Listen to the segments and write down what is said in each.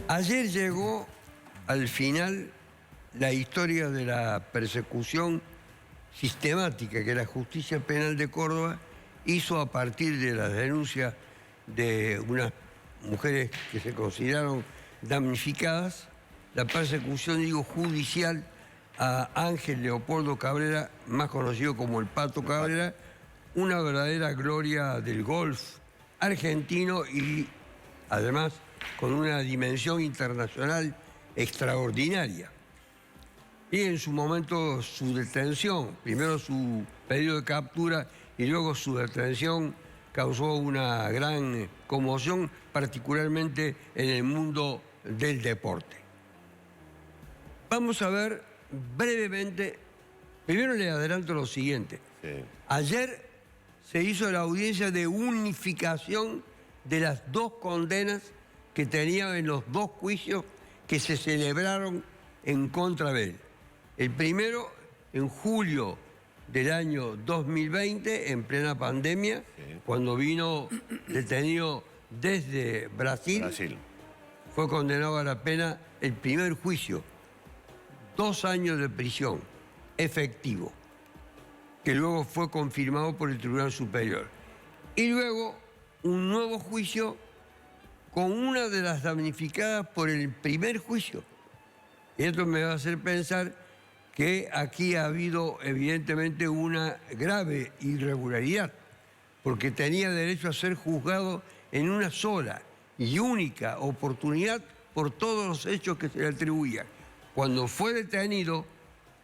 Ayer llegó al final la historia de la persecución sistemática que la Justicia Penal de Córdoba hizo a partir de las denuncias de unas mujeres que se consideraron damnificadas, la persecución, digo, judicial a Ángel Leopoldo Cabrera, más conocido como el Pato Cabrera, una verdadera gloria del golf argentino y además con una dimensión internacional extraordinaria. Y en su momento su detención, primero su pedido de captura y luego su detención, causó una gran conmoción, particularmente en el mundo del deporte. Vamos a ver brevemente, primero le adelanto lo siguiente. Sí. Ayer se hizo la audiencia de unificación de las dos condenas que tenían en los dos juicios que se celebraron en contra de él. El primero en julio del año 2020, en plena pandemia, sí, cuando vino detenido desde Brasil, fue condenado a la pena el primer juicio, 2 años de prisión, efectivo, que luego fue confirmado por el Tribunal Superior. Y luego un nuevo juicio con una de las damnificadas por el primer juicio. Y esto me va a hacer pensar que aquí ha habido evidentemente una grave irregularidad, porque tenía derecho a ser juzgado en una sola y única oportunidad por todos los hechos que se le atribuían. Cuando fue detenido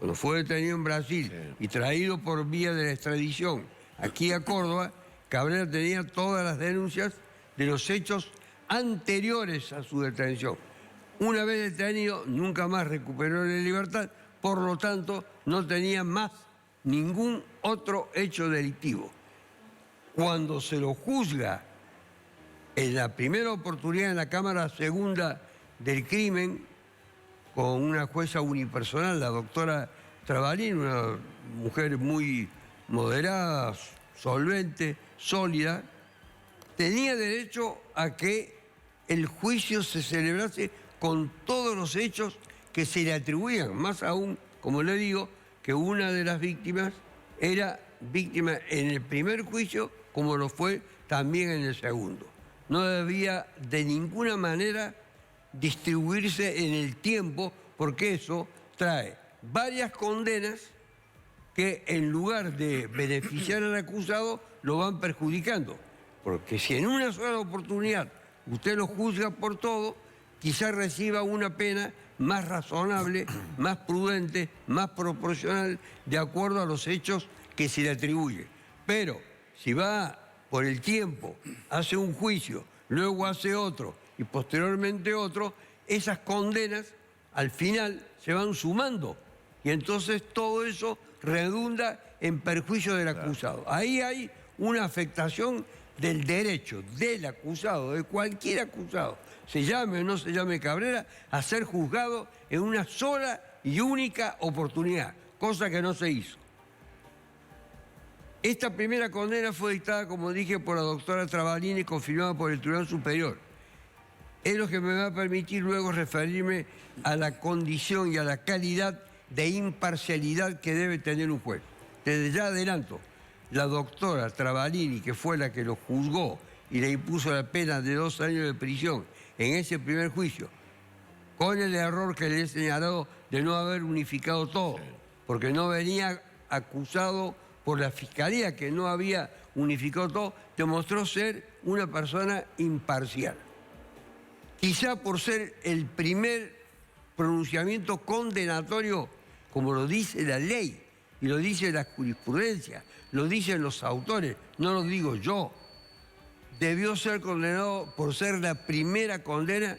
en Brasil, sí, y traído por vía de la extradición aquí a Córdoba, Cabrera tenía todas las denuncias de los hechos anteriores a su detención. Una vez detenido, nunca más recuperó la libertad, por lo tanto, no tenía más ningún otro hecho delictivo. Cuando se lo juzga en la primera oportunidad en la Cámara Segunda del Crimen, con una jueza unipersonal, la doctora Travalini, una mujer muy moderada, solvente, sólida, tenía derecho a que el juicio se celebrase con todos los hechos que se le atribuían, más aún, como le digo, que una de las víctimas era víctima en el primer juicio, como lo fue también en el segundo. No debía de ninguna manera distribuirse en el tiempo, porque eso trae varias condenas que en lugar de beneficiar al acusado, lo van perjudicando. Porque si en una sola oportunidad usted lo juzga por todo, quizás reciba una pena más razonable, más prudente, más proporcional, de acuerdo a los hechos que se le atribuye. Pero si va por el tiempo, hace un juicio, luego hace otro y posteriormente otro, esas condenas al final se van sumando y entonces todo eso redunda en perjuicio del acusado. Ahí hay una afectación del derecho del acusado, de cualquier acusado, se llame o no se llame Cabrera, a ser juzgado en una sola y única oportunidad, cosa que no se hizo. Esta primera condena fue dictada, como dije, por la doctora Travalini y confirmada por el Tribunal Superior. Es lo que me va a permitir luego referirme a la condición y a la calidad de imparcialidad que debe tener un juez. Desde ya adelanto, la doctora Travalini, que fue la que lo juzgó y le impuso la pena de 2 años de prisión en ese primer juicio, con el error que le he señalado de no haber unificado todo, porque no venía acusado por la Fiscalía, que no había unificado todo, demostró ser una persona imparcial. Quizá por ser el primer pronunciamiento condenatorio, como lo dice la ley, y lo dice la jurisprudencia, lo dicen los autores, no lo digo yo, debió ser condenado por ser la primera condena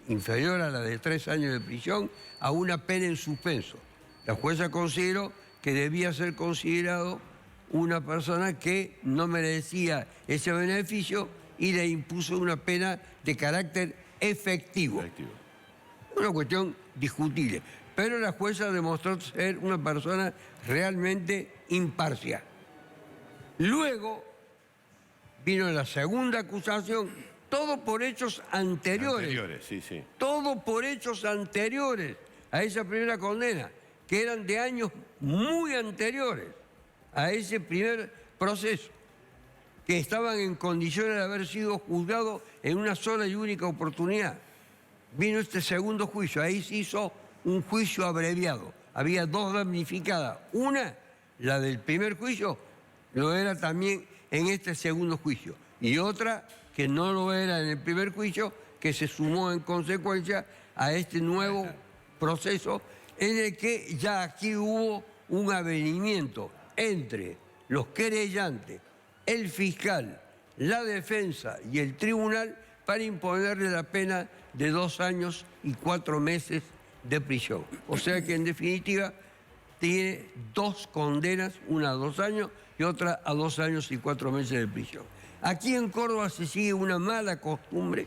inferior a la de 3 años de prisión a una pena en suspenso. La jueza consideró que debía ser considerado una persona que no merecía ese beneficio y le impuso una pena de carácter efectivo. Una cuestión discutible. Pero la jueza demostró ser una persona realmente imparcial. Luego vino la segunda acusación Todo por hechos anteriores. Anteriores, sí, sí. Todo por hechos anteriores a esa primera condena, que eran de años muy anteriores a ese primer proceso, que estaban en condiciones de haber sido juzgados en una sola y única oportunidad. Vino este segundo juicio, ahí se hizo un juicio abreviado. Había dos damnificadas. Una, la del primer juicio, lo era también en este segundo juicio. Y otra, que no lo era en el primer juicio, que se sumó en consecuencia a este nuevo proceso en el que ya aquí hubo un avenimiento entre los querellantes, el fiscal, la defensa y el tribunal para imponerle la pena de 2 años y 4 meses de prisión. O sea que en definitiva tiene 2 condenas, una a 2 años y otra a 2 años y 4 meses de prisión. Aquí en Córdoba se sigue una mala costumbre,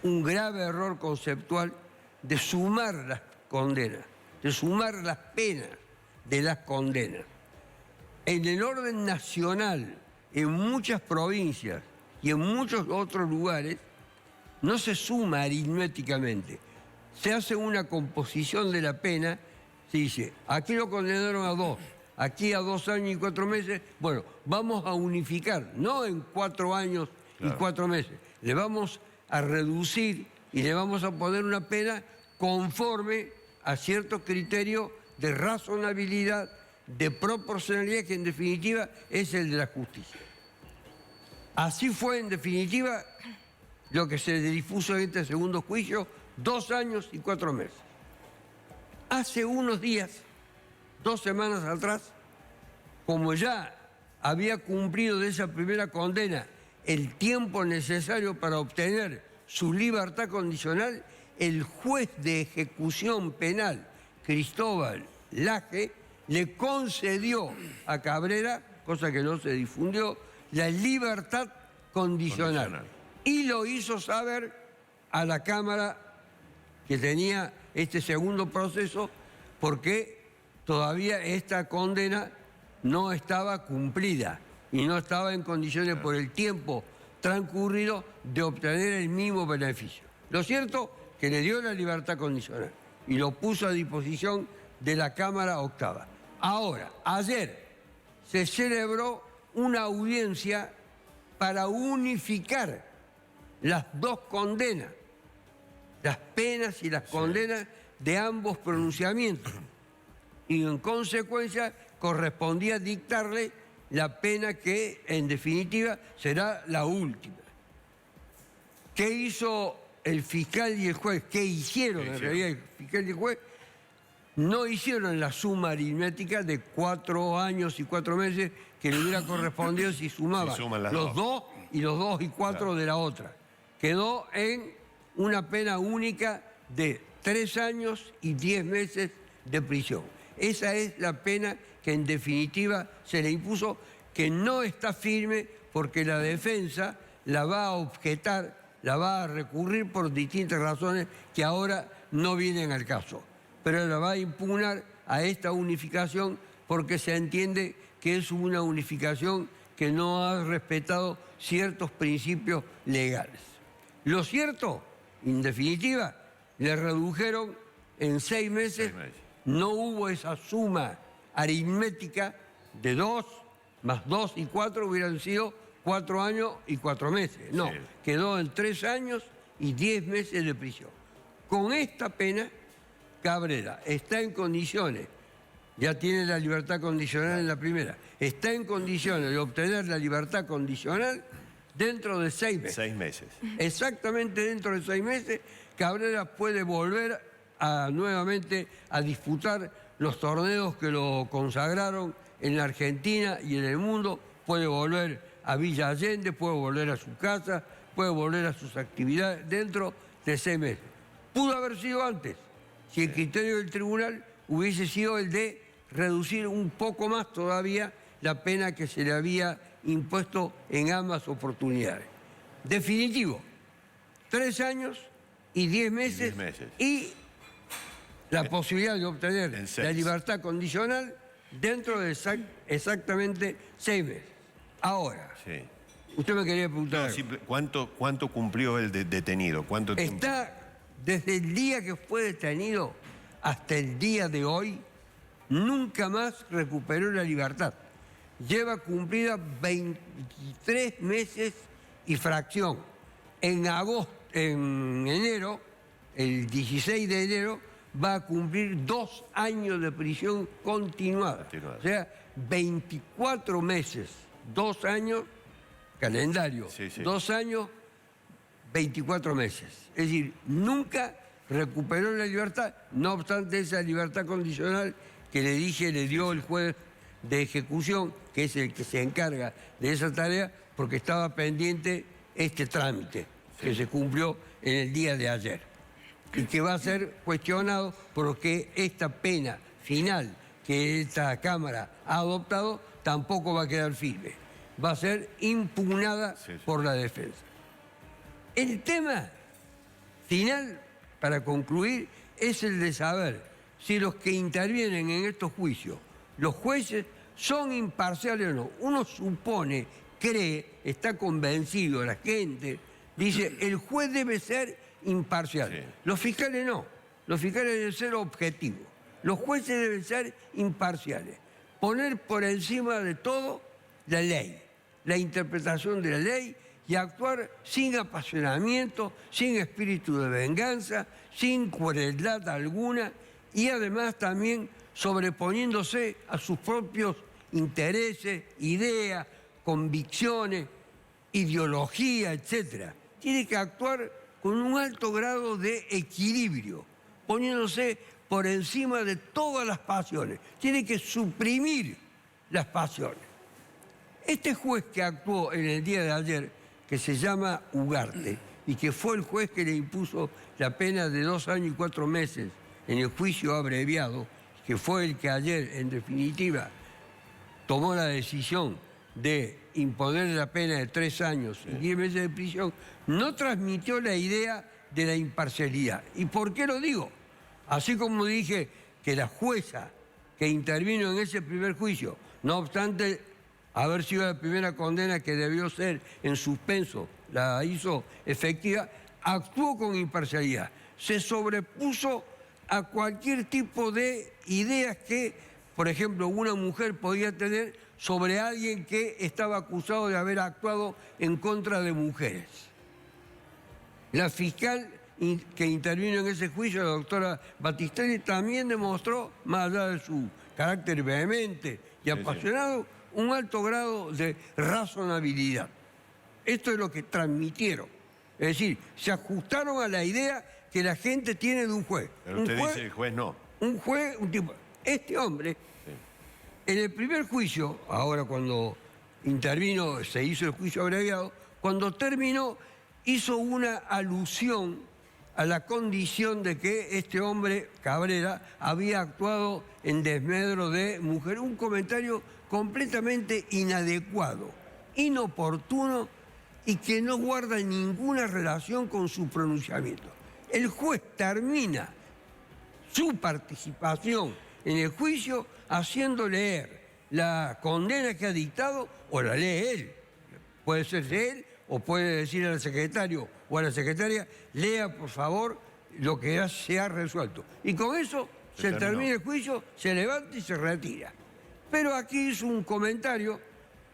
un grave error conceptual de sumar las condenas, de sumar las penas de las condenas. En el orden nacional, en muchas provincias y en muchos otros lugares, no se suma aritméticamente. Se hace una composición de la pena, se dice, aquí lo condenaron a 2, aquí a 2 años y 4 meses, bueno, vamos a unificar, no en 4 años y 4 meses, le vamos a reducir y le vamos a poner una pena conforme a cierto criterio de razonabilidad, de proporcionalidad, que en definitiva es el de la justicia. Así fue en definitiva lo que se difuso en este segundo juicio, 2 años y 4 meses. Hace unos días, 2 semanas atrás, como ya había cumplido de esa primera condena el tiempo necesario para obtener su libertad condicional, el juez de ejecución penal, Cristóbal Laje, le concedió a Cabrera, cosa que no se difundió, la libertad condicional. Y lo hizo saber a la Cámara que tenía este segundo proceso, porque todavía esta condena no estaba cumplida y no estaba en condiciones por el tiempo transcurrido de obtener el mismo beneficio. Lo cierto que le dio la libertad condicional y lo puso a disposición de la Cámara Octava. Ahora, ayer se celebró una audiencia para unificar las 2 condenas, las penas y las condenas de ambos pronunciamientos. Y en consecuencia correspondía dictarle la pena que en definitiva será la última. ¿Qué hizo el fiscal y el juez? ¿Qué hicieron en realidad el fiscal y el juez? No hicieron la suma aritmética de 4 años y 4 meses que le hubiera correspondido si sumaban los 2 y los 2 y 4 de la otra. Quedó en una pena única de 3 años y 10 meses de prisión. Esa es la pena que en definitiva se le impuso, que no está firme porque la defensa la va a objetar, la va a recurrir por distintas razones que ahora no vienen al caso. Pero la va a impugnar a esta unificación porque se entiende que es una unificación que no ha respetado ciertos principios legales. Lo cierto, en definitiva, le redujeron en 6 meses, no hubo esa suma aritmética de 2 más 2 y 4 hubieran sido 4 años y 4 meses. No, quedó en 3 años y 10 meses de prisión. Con esta pena, Cabrera está en condiciones, ya tiene la libertad condicional en la primera, está en condiciones de obtener la libertad condicional dentro de 6 meses. 6 meses. Exactamente dentro de 6 meses, Cabrera puede volver nuevamente a disputar los torneos que lo consagraron en la Argentina y en el mundo, puede volver a Villa Allende, puede volver a su casa, puede volver a sus actividades dentro de 6 meses. Pudo haber sido antes, si el criterio del tribunal hubiese sido el de reducir un poco más todavía la pena que se le había impuesto en ambas oportunidades. Definitivo, 3 años y 10 meses, y la posibilidad de obtener la libertad condicional dentro de exactamente 6 meses. Ahora, Usted me quería preguntar. No, simple, ¿cuánto cumplió el detenido? ¿Cuánto tiempo? Está desde el día que fue detenido hasta el día de hoy, nunca más recuperó la libertad. Lleva cumplida 23 meses y fracción. En enero, el 16 de enero, va a cumplir 2 años de prisión continuada. O sea, 24 meses, 2 años, calendario, 2 años, 24 meses. Es decir, nunca recuperó la libertad, no obstante esa libertad condicional que le dije le dio el juez de ejecución, que es el que se encarga de esa tarea, porque estaba pendiente este trámite que se cumplió en el día de ayer y que va a ser cuestionado porque esta pena final que esta Cámara ha adoptado tampoco va a quedar firme, va a ser impugnada por la defensa. El tema final, para concluir, es el de saber si los que intervienen en estos juicios, los jueces, son imparciales o no. Uno supone, cree, está convencido, la gente dice, el juez debe ser imparcial. Sí. Los fiscales no, los fiscales deben ser objetivos. Los jueces deben ser imparciales. Poner por encima de todo la ley, la interpretación de la ley y actuar sin apasionamiento, sin espíritu de venganza, sin crueldad alguna y además también sobreponiéndose a sus propios intereses, ideas, convicciones, ideología, etc. Tiene que actuar con un alto grado de equilibrio, poniéndose por encima de todas las pasiones. Tiene que suprimir las pasiones. Este juez que actuó en el día de ayer, que se llama Ugarte, y que fue el juez que le impuso la pena de 2 años y 4 meses en el juicio abreviado, que fue el que ayer, en definitiva, tomó la decisión de imponer la pena de 3 años y 10 meses de prisión, no transmitió la idea de la imparcialidad. ¿Y por qué lo digo? Así como dije que la jueza que intervino en ese primer juicio, no obstante haber sido la primera condena que debió ser en suspenso, la hizo efectiva, actuó con imparcialidad. Se sobrepuso a cualquier tipo de ideas que, por ejemplo, una mujer podía tener sobre alguien que estaba acusado de haber actuado en contra de mujeres. La fiscal que intervino en ese juicio, la doctora Battistelli, también demostró, más allá de su carácter vehemente y apasionado, un alto grado de razonabilidad. Esto es lo que transmitieron. Es decir, se ajustaron a la idea que la gente tiene de un juez. Pero usted dice el juez no. Un juez, un tipo. Este hombre, en el primer juicio, ahora cuando intervino, se hizo el juicio abreviado, cuando terminó, hizo una alusión a la condición de que este hombre, Cabrera, había actuado en desmedro de mujer. Un comentario completamente inadecuado, inoportuno y que no guarda ninguna relación con su pronunciamiento. El juez termina su participación en el juicio haciendo leer la condena que ha dictado, o la lee él. Puede ser de él, o puede decir al secretario o a la secretaria, lea por favor lo que ya se ha resuelto. Y con eso se termina el juicio, se levanta y se retira. Pero aquí hizo un comentario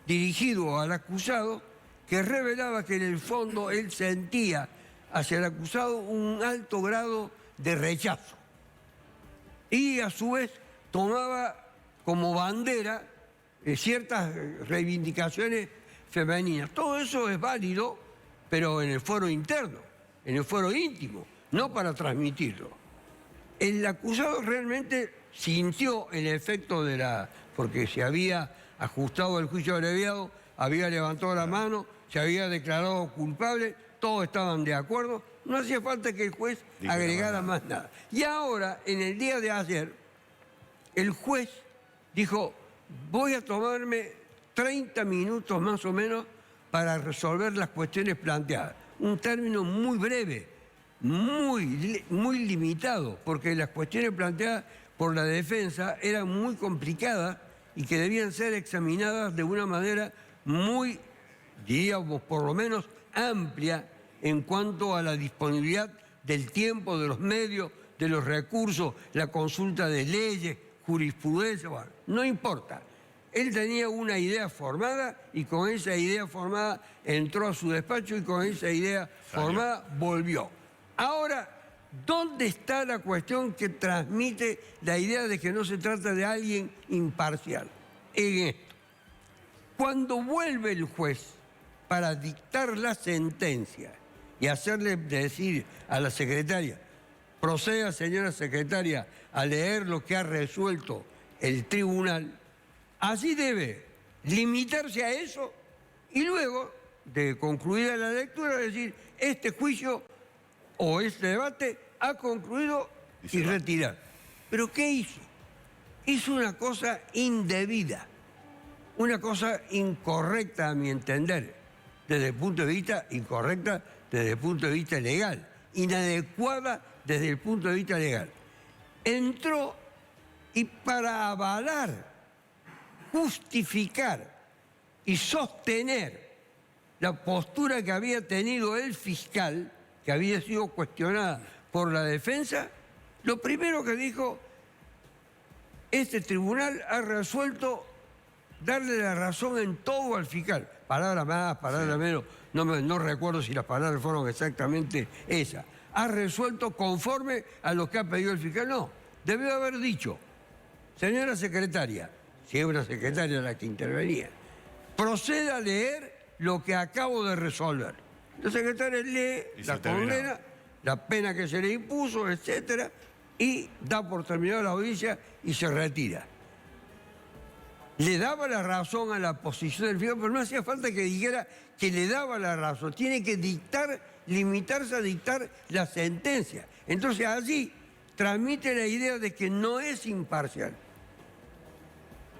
dirigido al acusado que revelaba que en el fondo él sentía hacia el acusado un alto grado de rechazo. Y a su vez tomaba como bandera ciertas reivindicaciones femeninas. Todo eso es válido, pero en el foro interno, en el foro íntimo, no para transmitirlo. El acusado realmente sintió el efecto de la... porque se había ajustado el juicio abreviado, había levantado la mano, se había declarado culpable, todos estaban de acuerdo, no hacía falta que el juez agregara más nada. Y ahora, en el día de ayer, el juez dijo, voy a tomarme 30 minutos más o menos para resolver las cuestiones planteadas. Un término muy breve, muy limitado, porque las cuestiones planteadas por la defensa eran muy complicadas y que debían ser examinadas de una manera muy diríamos por lo menos amplia en cuanto a la disponibilidad del tiempo, de los medios, de los recursos, la consulta de leyes, jurisprudencia, bueno, no importa. Él tenía una idea formada y con esa idea formada entró a su despacho y con esa idea formada volvió. Ahora, ¿dónde está la cuestión que transmite la idea de que no se trata de alguien imparcial? En esto. Cuando vuelve el juez para dictar la sentencia y hacerle decir a la secretaria, proceda, señora secretaria, a leer lo que ha resuelto el tribunal, así debe limitarse a eso y luego, de concluida la lectura, decir, este juicio o este debate ha concluido y retirar. ¿Pero qué hizo? Hizo una cosa indebida, una cosa incorrecta a mi entender, desde el punto de vista incorrecta, desde el punto de vista legal, inadecuada desde el punto de vista legal. Entró y para avalar, justificar y sostener la postura que había tenido el fiscal, que había sido cuestionada por la defensa, lo primero que dijo, este tribunal ha resuelto darle la razón en todo al fiscal. Palabra más, palabra menos, no recuerdo si las palabras fueron exactamente esas. Ha resuelto conforme a lo que ha pedido el fiscal. No, debió haber dicho, señora secretaria, si es una secretaria la que intervenía, proceda a leer lo que acabo de resolver. La secretaria lee la condena, la pena que se le impuso, etcétera, y da por terminada la audiencia y se retira. Le daba la razón a la posición del fiscal, pero no hacía falta que dijera que le daba la razón. Tiene que dictar, limitarse a dictar la sentencia. Entonces allí transmite la idea de que no es imparcial.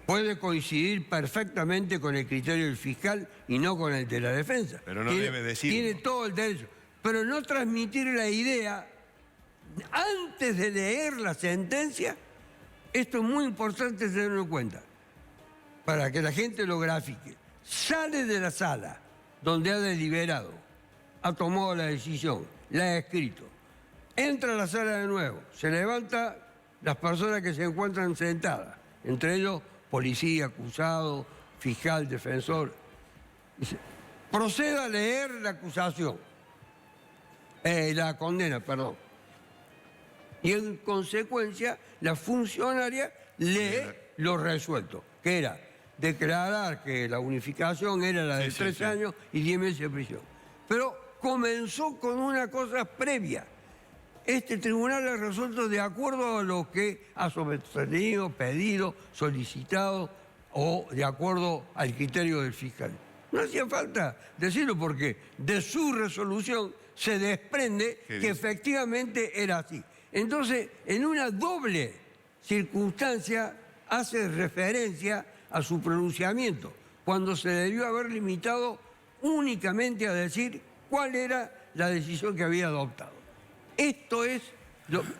Puede coincidir perfectamente con el criterio del fiscal y no con el de la defensa. Pero no debe decirlo. Tiene todo el derecho. Pero no transmitir la idea antes de leer la sentencia, esto es muy importante tenerlo en cuenta, para que la gente lo grafique. Sale de la sala donde ha deliberado, ha tomado la decisión, la ha escrito. Entra a la sala de nuevo, se levanta las personas que se encuentran sentadas, entre ellos policía, acusado, fiscal, defensor. Dice, proceda a leer la acusación, la condena, perdón. Y en consecuencia, la funcionaria lee lo resuelto, que era declarar que la unificación era la de 3 años y 10 meses de prisión. Pero comenzó con una cosa previa. Este tribunal ha resuelto de acuerdo a lo que ha sostenido, pedido, solicitado o de acuerdo al criterio del fiscal. No hacía falta decirlo porque de su resolución se desprende que efectivamente era así. Entonces, en una doble circunstancia hace referencia a su pronunciamiento, cuando se debió haber limitado únicamente a decir cuál era la decisión que había adoptado. Esto es,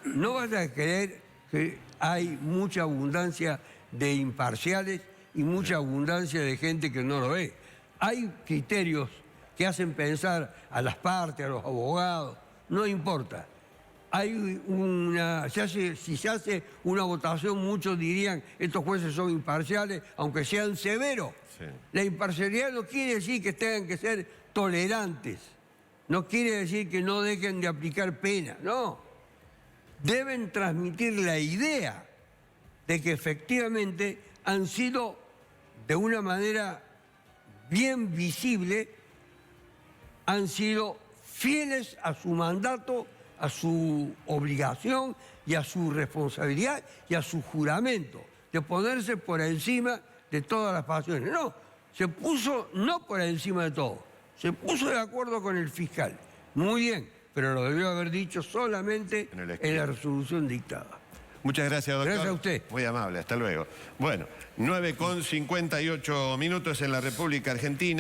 no vas a creer que hay mucha abundancia de imparciales y mucha abundancia de gente que no lo ve. Hay criterios que hacen pensar a las partes, a los abogados, no importa. Hay si se hace una votación, muchos dirían estos jueces son imparciales, aunque sean severos. Sí. La imparcialidad no quiere decir que tengan que ser tolerantes, no quiere decir que no dejen de aplicar pena, no. Deben transmitir la idea de que efectivamente han sido de una manera bien visible, han sido fieles a su mandato, a su obligación y a su responsabilidad y a su juramento de ponerse por encima de todas las pasiones. No, se puso no por encima de todo, se puso de acuerdo con el fiscal. Muy bien, pero lo debió haber dicho solamente en la resolución dictada. Muchas gracias, doctor. Gracias a usted. Muy amable, hasta luego. Bueno, 9:58 en la República Argentina.